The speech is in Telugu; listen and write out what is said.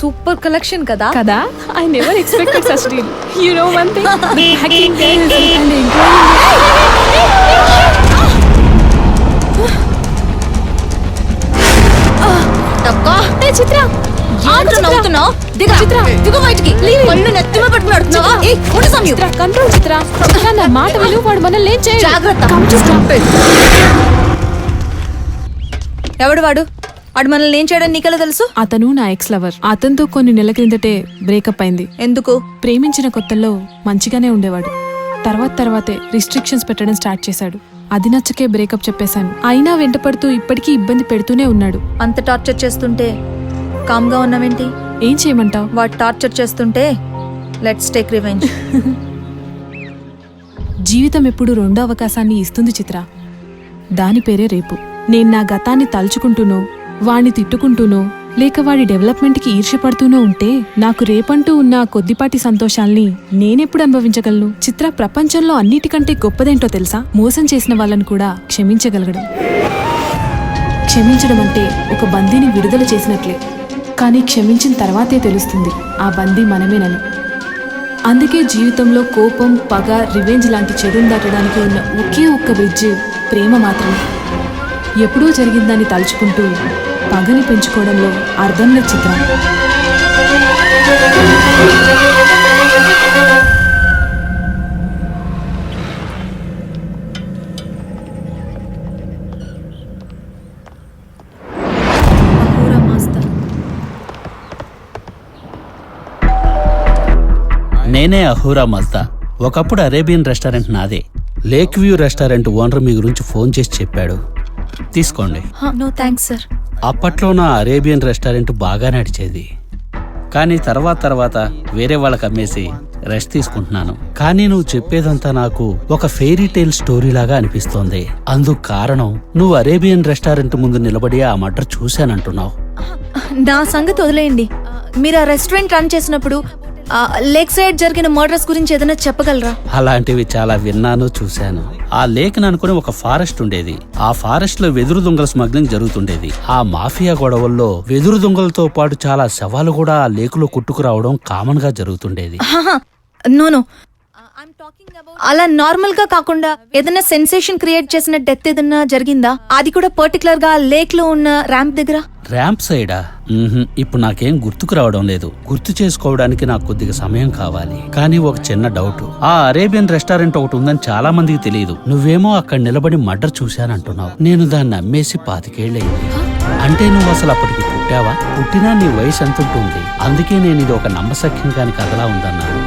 సూపర్ కలెక్షన్ కదా కదా I never expected such deal you know one thing the hacking guys and Chitra control Chitra నా మాట విను వాడు మనల్ని ఏం చేయడు ఎవడు వాడు మనల్ని ఏం చేయడం నీకెలా తెలుసు? అతను నా ఎక్స్ లవర్. అతనితో కొన్ని నెలల క్రిందటే బ్రేకప్ అయింది. ఎందుకు? ప్రేమించిన కొత్తల్లో మంచిగానే ఉండేవాడు. తర్వాతే రిస్ట్రిక్షన్స్ పెట్టడం స్టార్ట్ చేశాడు. అది నచ్చకే బ్రేకప్ చెప్పేశాను. అయినా వెంటపడుతూ ఇప్పటికీ ఇబ్బంది పెడుతూనే ఉన్నాడు. అంత టార్చర్ చేస్తుంటే కామ్గా ఉన్నావేంటి? ఏం చేయమంటావు? వాడు టార్చర్ చేస్తుంటే లెట్స్ టేక్ రివెంజ్. జీవితం ఎప్పుడు రెండో అవకాశాన్ని ఇస్తుంది చిత్ర. దాని పేరే రేపు. నేను నా గతాన్ని తలుచుకుంటూనో వాణ్ణి తిట్టుకుంటూనో లేక వాడి డెవలప్మెంట్కి ఈర్ష్యపడుతూనో ఉంటే నాకు రేపంటూ ఉన్న కొద్దిపాటి సంతోషాల్ని నేనెప్పుడు అనుభవించగలను? చిత్ర, ప్రపంచంలో అన్నిటికంటే గొప్పదేంటో తెలుసా? మోసం చేసిన వాళ్ళని కూడా క్షమించగలగడం. క్షమించడం అంటే ఒక బందీని విడుదల చేసినట్లే. కానీ క్షమించిన తర్వాతే తెలుస్తుంది ఆ బందీ మనమేనని. అందుకే జీవితంలో కోపం, పగ, రివెంజ్ లాంటి చెడుని దాటడానికి ఉన్న ఒకే ఒక్క బ్రిడ్జ్ ప్రేమ మాత్రమే. ఎప్పుడూ జరిగిందాన్ని తలుచుకుంటూ పగని పెంచుకోవడంలో అర్థం లేదు చిత్ర. నేనే అహూరా మజ్దా. ఒకప్పుడు అరేబియన్ రెస్టారెంట్ నాదే. లేక్ వ్యూ రెస్టారెంట్ ఓనర్ మీ గురించి ఫోన్ చేసి చెప్పాడు. తీసుకోండి. No thanks sir. అప్పట్లో నా అరేబియన్ రెస్టారెంట్ బాగా నడిచేది. కానీ తర్వాత వేరే వాళ్ళకి అమ్మేసి రెస్ట్ తీసుకుంటున్నాను. కానీ నువ్వు చెప్పేదంతా నాకు ఒక ఫెయిరీ టైల్ స్టోరీ లాగా అనిపిస్తోంది. అందుకు కారణం నువ్వు అరేబియన్ రెస్టారెంట్ ముందు నిలబడి ఆ మర్డర్ చూశానంటున్నావు. నా సంగతి వదిలేయండి. మీరు ఆ రెస్టారెంట్ రన్ చేసినప్పుడు లేక్ సైడ్ జరిగిన మర్డర్స్ గురించి ఏదైనా చెప్పగలరా? అలాంటివి చాలా విన్నాను, చూశాను. ఆ లేక్ అనుకుని ఒక ఫారెస్ట్ ఉండేది. ఆ ఫారెస్ట్ లో వెదురు దొంగల స్మగ్లింగ్ జరుగుతుండేది. ఆ మాఫియా గొడవల్లో వెదురు దొంగలతో పాటు చాలా శవాలు కూడా ఆ లేకులో కుట్టుకురావడం కామన్ గా జరుగుతుండేది. నో అలా నార్మల్ గా కాకుండా ఏదైనా సెన్సేషన్ క్రియేట్ చేసిన డెత్ ఏదైనా జరిగిందా? అది కూడా పర్టికులర్ గా లేక్ లో ఉన్న ర్యాంప్ దగ్గర. ర్యాంప్ సైడా? ఇప్పుడు నాకేం గుర్తుకు రావడం లేదు. గుర్తు చేసుకోవడానికి నాకు కొద్దిగా సమయం కావాలి. కానీ ఒక చిన్న డౌట్. ఆ అరేబియన్ రెస్టారెంట్ ఒకటి ఉందని చాలా మందికి తెలియదు. నువ్వేమో అక్కడ నిలబడి మర్డర్ చూశానంటున్నావు. నేను దాన్ని అమ్మేసి 25 ఏళ్ళయింది. అంటే నువ్వు అసలు అప్పటికి పుట్టావా? పుట్టినా నీ వయసు ఎంత ఉంటుంది? అందుకే నేను ఇది ఒక నమ్మశక్యం కాని కథలా ఉందన్నాను.